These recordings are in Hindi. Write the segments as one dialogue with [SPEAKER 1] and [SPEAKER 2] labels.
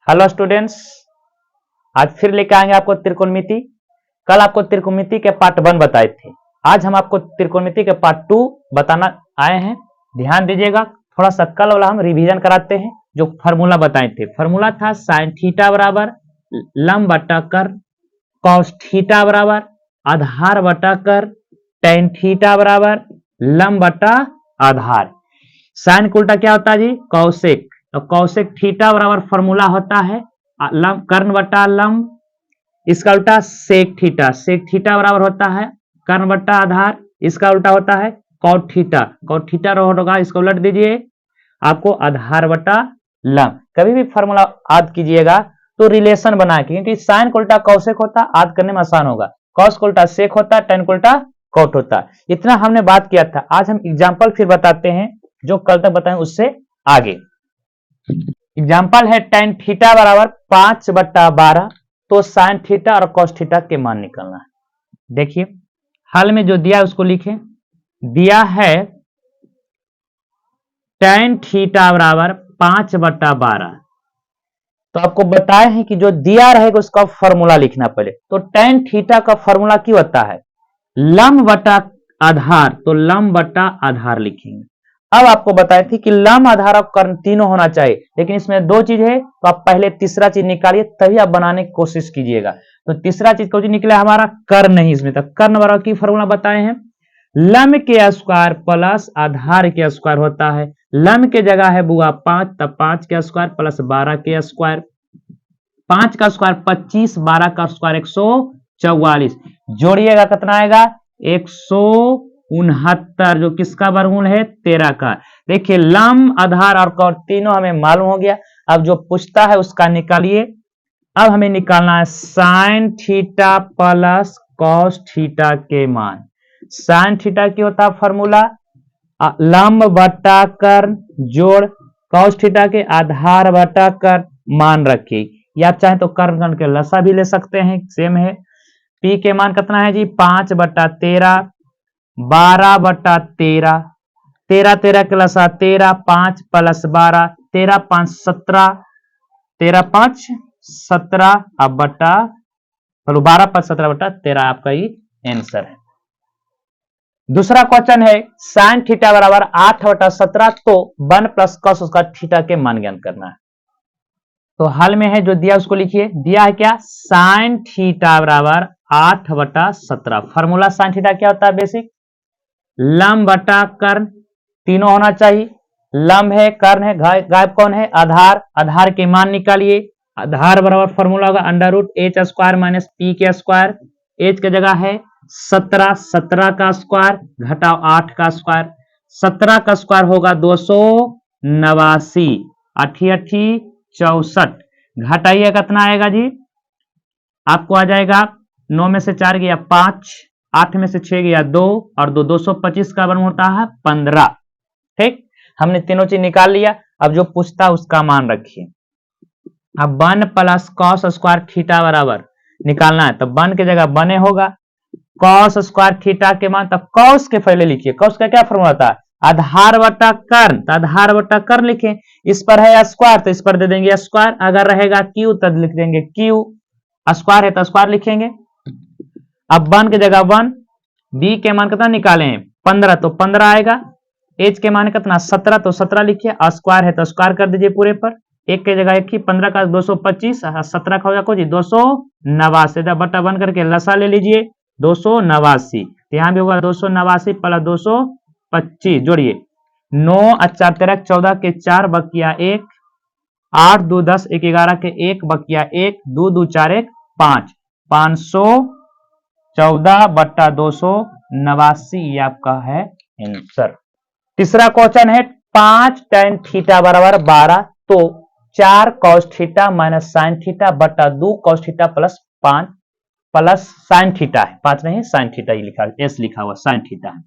[SPEAKER 1] हेलो स्टूडेंट्स, आज फिर लेकर आएंगे आपको त्रिकोणमिति। कल आपको त्रिकोणमिति के पार्ट 1 बताए थे। आज हम आपको त्रिकोणमिति के पार्ट 2 बताना आए हैं। ध्यान दीजिएगा, थोड़ा सा कल वाला हम रिवीजन कराते हैं। जो फॉर्मूला बताए थे, फॉर्मूला था साइन थीटा बराबर लंब बटा कर्ण, कॉस थीटा बराबर आधार बटा कर्ण, टेन थीटा बराबर लंब बटा आधार। साइन का उल्टा क्या होता है जी? कौसेक। तो कौसेक थीटा बराबर फॉर्मूला होता है कर्ण बटा लंब, इसका उल्टा सेक थीटा। सेक थीटा बराबर होता है कर्ण बटा आधार, इसका उल्टा होता है कॉट थीटा। कॉट थीटा होगा, इसको उलट दीजिए, आपको आधार बटा लंब। कभी भी फॉर्मूला याद कीजिएगा तो रिलेशन बना के, क्योंकि साइन का उल्टा कौसेक होता, याद करने में आसान होगा। कॉस का उल्टा सेक होता, टेन का उल्टा कॉट होता। इतना हमने बात किया था। आज हम एग्जाम्पल फिर बताते हैं, जो कल तक बताएं उससे आगे। एग्जाम्पल है टेन थीटा बराबर 5/12, तो साइन थीटा और कॉस थीटा के मान निकालना है। देखिए हाल में जो दिया है उसको लिखें। दिया है टेन थीटा बराबर 5/12, तो आपको बताए हैं कि जो दिया रहेगा उसका फॉर्मूला लिखना पहले। तो टेन थीटा का फॉर्मूला क्यों होता है? लंब बटा आधार, तो लंब बटा आधार लिखेंगे। अब आपको बताए थे कि लंब आधार और कर्ण तीनों होना चाहिए, लेकिन इसमें दो चीज है, तो आप पहले तीसरा चीज निकालिए, तभी आप बनाने की कोशिश कीजिएगा। तो तीसरा चीज कौन निकला हमारा? कर्ण नहीं इसमें, तो कर्ण बराबर की फॉर्मूला बताए हैं लंब के स्क्वायर प्लस आधार के स्क्वायर होता है। लंब के जगह है बुआ 5, तब 5 के स्क्वायर प्लस 12 के स्क्वायर। 5 का स्क्वायर 25, 12 का स्क्वायर 144। जोड़िएगा कितना आएगा? 169, जो किसका वर्गमूल है? 13 का। देखिए लंब आधार और कर्ण तीनों हमें मालूम हो गया। अब जो पूछता है उसका निकालिए। अब हमें निकालना है sign theta plus cos theta के मान। साइन थीटा की होता है फॉर्मूला लंब बटा कर्ण जोड़ कॉस थीटा के आधार बटा कर्ण मान रखिए, या चाहे तो कर्ण के लसा भी ले सकते हैं, सेम है। पी के मान कितना है जी? 5/13, 12/13, 13 के लसा 13, 5 प्लस 12, 13 5 17, 13 5 17 अब बटा 12 5 17/13 आपका ये आंसर है। दूसरा क्वेश्चन है साइन थीटा बराबर 8/17, तो 1 प्लस कॉस उसका थीटा के मान ज्ञात करना है। तो हाल में है जो दिया उसको लिखिए। दिया है क्या? साइन थीटा बराबर 8/17। फॉर्मूला साइन थीटा क्या होता है? बेसिक लंब बटा कर्ण तीनों होना चाहिए। लंब है, कर्ण है, गायब कौन है? आधार। आधार के मान निकालिए। आधार बराबर फॉर्मूला होगा under root H square minus P के स्क्वायर। एच की जगह है 17, 17 का स्क्वायर घटाओ 8 का स्क्वायर। 17 का स्क्वायर होगा 289, 88 64, घटाइए कितना आएगा जी? आपको आ जाएगा 9 में से 4 गया 5, 8 में से 6 गया 2 और 2 225 का वर्ग होता है 15। ठीक, हमने तीनों चीज निकाल लिया। अब जो पूछता है उसका मान रखिए। अब 1 प्लस कॉस स्क्वायर थीटा बराबर निकालना है, तो 1 की जगह 1 होगा। कॉस स्क्वायर थीटा के मान, तब कॉस के पहले लिखिए। कॉस का क्या फॉर्मूला था? आधार बटा कर्ण, तो आधार बटा कर्ण लिखें। इस पर है स्क्वायर, तो इस पर दे देंगे स्क्वायर। अगर रहेगा क्यू तो लिख देंगे क्यू। स्क्वायर है तो स्क्वायर लिखेंगे। अब 1 की जगह 1, बी के मान कितना निकाले? 15, तो 15 आएगा। एच के मान कितना? 17, तो 17 लिखिए। स्क्वायर है तो स्क्वायर कर दीजिए पूरे पर। एक के जगह एक ही, 15 का 225, 17 का हो जाएगा 289, बटा 1 करके लसा ले लीजिए 289। यहाँ भी होगा 289 प्लस 225, जोड़िए 9 और 4 13 14 के 4 बकिया 1, 8 2 10 1 11 के 1 बकिया 1, 2 2 4 1 5, 514/289 ये आपका है आंसर। तीसरा क्वेश्चन है 5 tan थीटा बराबर 12, तो 4 cos theta minus sine theta बटा 2 cos theta plus 5 plus sine theta है। 5 नहीं, साइन थीटा ही लिखा, एस लिखा हुआ, साइन थीटा है।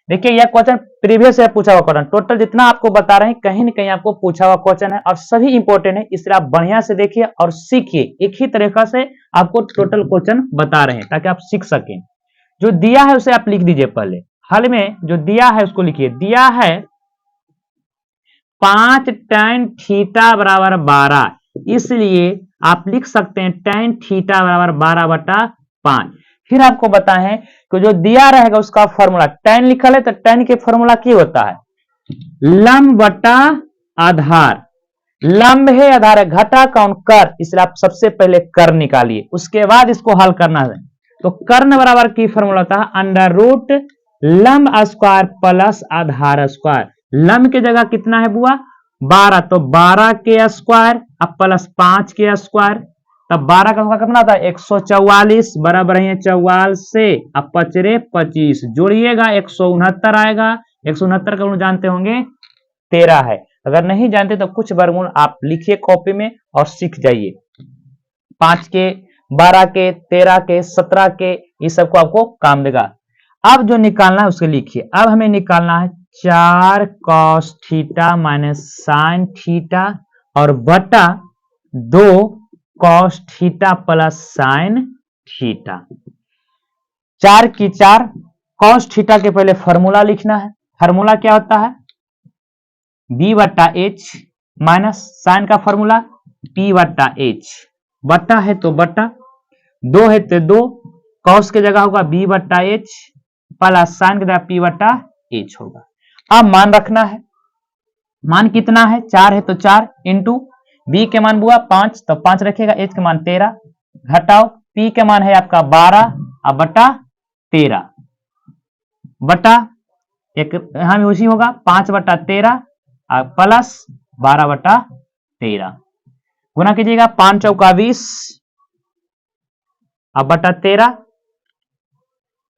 [SPEAKER 1] देखिए यह क्वेश्चन प्रीवियस है पूछा हुआ क्वेश्चन। टोटल जितना आपको बता रहे हैं कहीं न कहीं आपको पूछा हुआ क्वेश्चन है और सभी इंपॉर्टेंट है, इसलिए आप बढ़िया से देखिए और सीखिए। एक ही तरीका से आपको टोटल क्वेश्चन बता रहे हैं ताकि आप सीख सकें। जो दिया है उसे आप लिख दीजिए पहले। हाल में जो दिया है उसको लिखिए। दिया है 5 tan थीटा बराबर 12, इसलिए आप लिख सकते हैं tan थीटा बराबर 12/5। फिर आपको बताएं कि जो दिया रहेगा उसका फॉर्मूला tan लिखा है, तो tan के फॉर्मूला क्या होता है? लंब बटा आधार। लंब है, आधार है, घटा कौन? कर। इसलिए आप सबसे पहले कर निकालिए, उसके बाद इसको हल करना है। तो कर्ण बराबर की फॉर्मूला होता है अंडर रूट लंब स्क्वायर प्लस आधार स्क्वायर। लंब की जगह कितना है बुआ? 12, तो 12 के स्क्वायर अब प्लस 5 के स्क्वायर, तब 12 का कितना होता है? 144 बराबर है 44 से अब 5 जोड़िएगा 169 आएगा। 169 का जानते होंगे 13 है। अगर नहीं जानते तो कुछ वर्गमूल आप लिखिए कॉपी में और सीख जाइए। 5 के, 12 के, 13 के, 17 के, ये सबको आपको काम देगा। अब जो निकालना है उसके लिखिए। अब हमें निकालना है 4 cos theta minus sine theta और बटा 2 cos theta plus sine theta. 4 की 4 cos थीटा के पहले फॉर्मूला लिखना है। फॉर्मूला क्या होता है? b बटा h माइनस साइन का फॉर्मूला p बटा h। बटा है तो बटा, 2 है तो 2, cos के जगह होगा b बटा h प्लस साइन के जगह p बटा h होगा। अब मान रखना है। मान कितना है? 4 है तो 4 इंटू b के मान बुआ 5, तो 5 रखेगा, h के मान 13, घटाओ p के मान है आपका 12 अब बटा 13 बटा एक यहां में उसी होगा 5 बटा 13 प्लस 12 बटा 13। गुना कीजिएगा 5 चौका 20 अब बटा 13,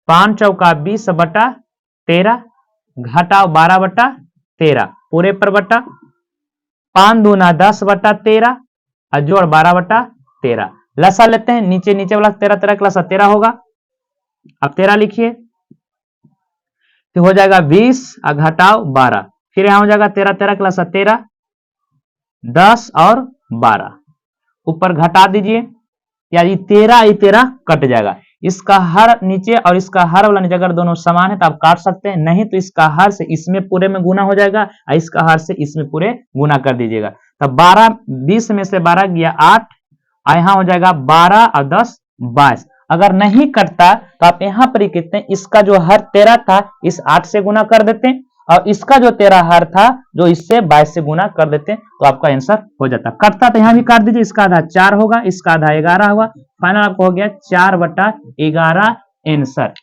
[SPEAKER 1] 5 चौका 20 बटा 13, घटाओ 12 बटा 13 पूरे पर बटा 5 दूना 10 बटा 13 और जोड़ 12 बटा 13। लसा लेते हैं, नीचे नीचे वाला 13 13 का लसा 13 होगा। अब 13 लिखिए तो हो जाएगा 20 और घटाओ 12, फिर यहां हो जाएगा 13 13 का लसा 13, 10 और 12 ऊपर घटा दीजिए, या ये 13 कट जाएगा। इसका हर नीचे और इसका हर वाला नीचे, अगर दोनों समान है तो आप काट सकते हैं, नहीं तो इसका हर से इसमें पूरे में गुना हो जाएगा और इसका हर से इसमें पूरे गुना कर दीजिएगा। तब 12 20 में से 12 गया 8 और यहां हो जाएगा 12 और 10 22। अगर नहीं कटता तो आप यहां पर ही कहते हैं इसका जो हर 13 था इस 8 से गुना कर देते हैं और इसका जो 13 हर था जो इससे 22 से गुना कर देते हैं, तो आपका आंसर हो जाता। कटता तो यहां भी काट दीजिए, इसका आधा 4 होगा, इसका आधा 11 होगा, फाइनल आपको हो गया 4 बटा 11 आंसर।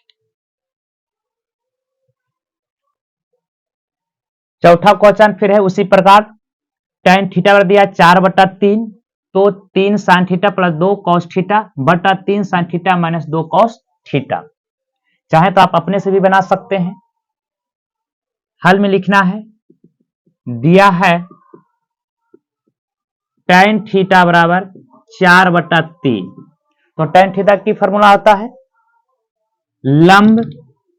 [SPEAKER 1] चौथा क्वेश्चन फिर है उसी प्रकार, tan थीटा कर दिया 4 बटा 3, तो 3 sign theta plus 2 cos theta बटा 3 sine theta minus 2 cos theta. चाहे तो आप अपने से भी बना सकते हैं। हल में लिखना है, दिया है tan थीटा बराबर 4 बटा 3, तो tan थीटा की फॉर्मूला होता है लंब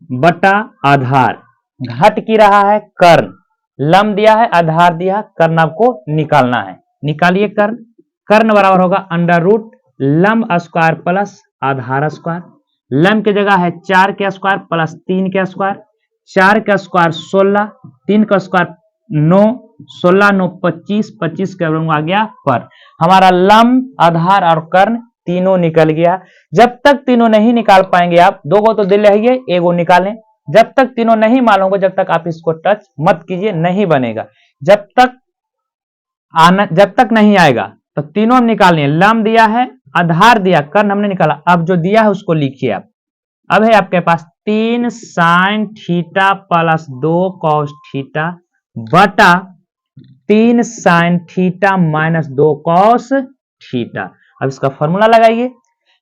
[SPEAKER 1] बटा आधार, घट की रहा है कर्ण, लंब दिया है आधार दिया है, कर्ण आपको निकालना है। निकालिए कर्ण। कर्ण बराबर होगा अंडर रूट लंब स्क्वायर प्लस आधार स्क्वायर। लंब की जगह है 4 के स्क्वायर प्लस 3 के स्क्वायर, 4 का स्क्वायर 16, 3 का स्क्वायर 9, 16 9 25, 25 का आ गया पर। हमारा लंब आधार और कर्ण तीनों निकल गया। जब तक तीनों नहीं निकाल पाएंगे आप, 2 को तो दिल है, एगो निकालें। जब तक तीनों नहीं मालूम होगा जब तक आप इसको टच मत कीजिए, नहीं बनेगा। जब तक नहीं आएगा तो तीनों हम निकालने। लंब दिया है, आधार दिया, कर्ण हमने निकाला। अब जो दिया है उसको लिखिए आप। अब है आपके पास 3 sign theta plus 2 cos theta बटा 3 sine theta minus 2 cos theta. अब इसका फॉर्मूला लगाइए,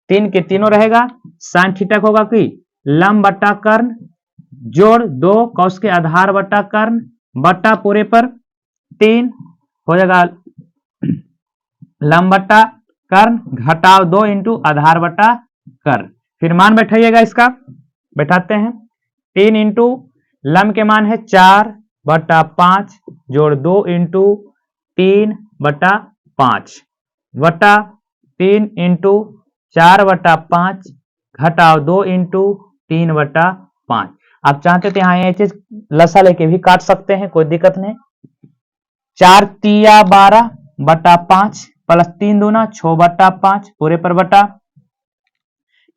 [SPEAKER 1] 3 के तीनों रहेगा, साइन थीटा का होगा कि लंब बटा कर्ण जोड़ 2 cos के आधार बटा कर्ण बटा पूरे पर 3 हो जाएगा लंब बटा कर्ण घटाओ 2 इंटू आधार बटा कर्ण। फिर मान बैठाइएगा, इसका बैठाते हैं। 3 इंटू लंब के मान है 4 बटा 5 जोड़ 2 इंटू 3 बटा 5 बटा 3 इंटू 4 बटा 5 घटाओ 2 इंटू 3 बटा 5। आप चाहते तो यहाँ ये चीज लसा लेके भी काट सकते हैं, कोई दिक्कत नहीं। 4 तिया 12 बटा 5 प्लस 3 दूना 6/5 पूरे पर बटा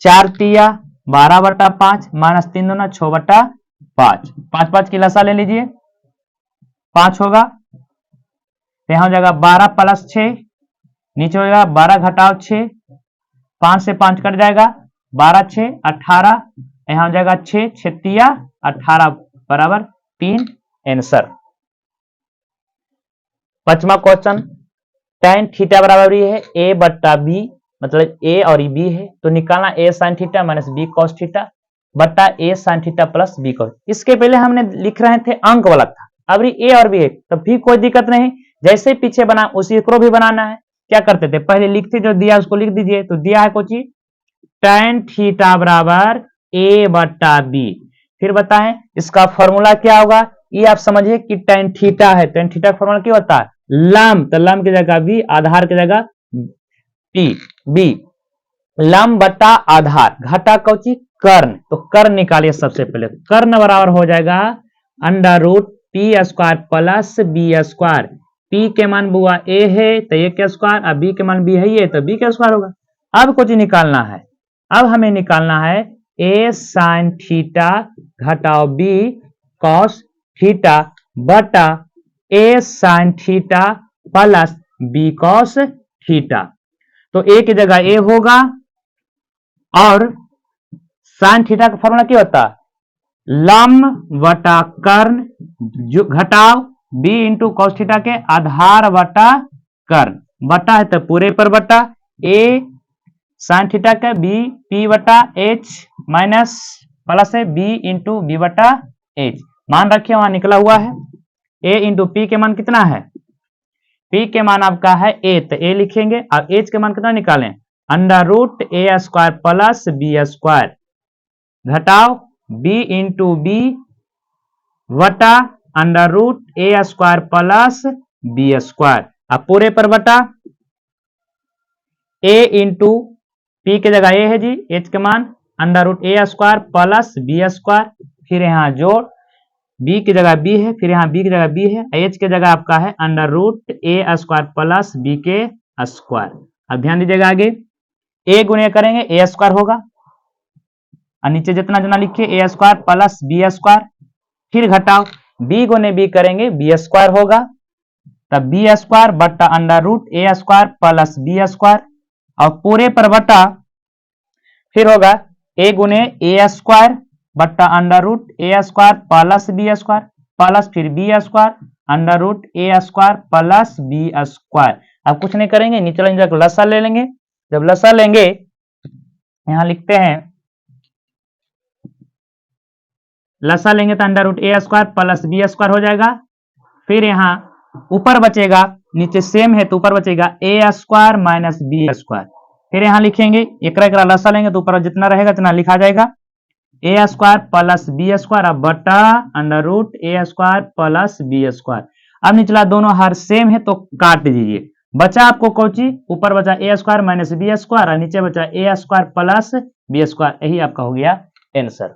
[SPEAKER 1] 4 तिया 12/5 माइनस 3 दूना 6/5 5 की लसा ले लीजिए 5 होगा तो यहां हो जाएगा 12 प्लस 6 नीचे हो जाएगा 12 घटाओ 6 5 से 5 कट जाएगा 12 6 18 यहां हो जाएगा 6 6 तिया 18 बराबर 3 आंसर। पांचवा क्वेश्चन tan थीटा बराबर ये है a बट्टा b मतलब a और b है तो निकालना a sin theta minus b cos theta बट्टा a sin theta plus b cos। इसके पहले हमने लिख रहे थे अंक वाला था अब a और b है तो भी कोई दिक्कत नहीं जैसे पीछे बना उसी को भी बनाना है। क्या करते थे पहले लिखते जो दिया उसको लिख दीजिए तो दिया है कोची tan थीटा बराबर a बट्टा b फिर बताएं इसका फॉर्मूला क्या होगा ये आप समझिए कि tan थीटा है tan थीटा का फॉर्मूला क्या होता है लंब तो लंब की जगह b आधार की जगह p b लंब बटा आधार घटा कोची कर्ण तो कर्ण निकालिए सबसे पहले कर्ण बराबर हो जाएगा under root P square plus B square P के मान बुआ ए है तो ए के स्क्वायर और बी के मान बी है ये तो बी के स्क्वायर होगा। अब कुछ निकालना है अब हमें निकालना है ए साइन थीटा घटाओ बी कॉस थीटा बटा A sine theta plus B cos theta तो ए की जगह ए होगा और साइन थीटा का फॉर्मूला क्या होता है लंब बटा कर्ण घटाओ b इंटू कॉस थीटा के आधार बटा कर्ण बटा है तो पूरे पर बटा a साइन थीटा का b p बटा h माइनस प्लस है b इंटू बी बटा h मान रखिए वहां निकला हुआ है a इंटू p के मान कितना है p के मान आपका है a तो a लिखेंगे और h के मान कितना निकालें under root A square plus B square घटाओ b इंटू बी वटा under root A square plus B square अब पूरे पर बटा a इंटू पी के जगह a है जी h के मान under root A square plus B square फिर यहाँ जोड़ b की जगह b है फिर यहाँ b की जगह b है h की जगह आपका है under root A square plus B के स्क्वायर। अब ध्यान दीजिएगा आगे a गुणे करेंगे ए स्क्वायर होगा और नीचे जितना जितना लिखिए ए स्क्वायर प्लस बी स्क्वायर फिर घटाओ b गुने b करेंगे बी स्क्वायर होगा तब बी स्क्वायर बट्टा under root A square plus B square और पूरे पर बटा फिर होगा a गुने ए स्क्वायर बट्टा under root A square plus B square plus फिर B square under root A square plus B square. अब कुछ नहीं करेंगे नीचे जाकर लसा ले लेंगे जब लसा लेंगे यहां लिखते हैं लसा लेंगे तो under root A square plus B square हो जाएगा फिर यहाँ ऊपर बचेगा नीचे सेम है तो ऊपर बचेगा ए स्क्वायर माइनस बी स्क्वायर फिर यहाँ लिखेंगे एक लसा लेंगे तो ऊपर जितना रहेगा उतना लिखा जाएगा ए स्क्वायर प्लस बी स्क्वायर अब बटा under root A square plus B square. अब निचला दोनों हर सेम है तो काट दीजिए बचा आपको कौची ऊपर बचा ए स्क्वायर माइनस बी स्क्वायर और नीचे बचा ए स्क्वायर प्लस बी स्क्वायर यही आपका हो गया आंसर।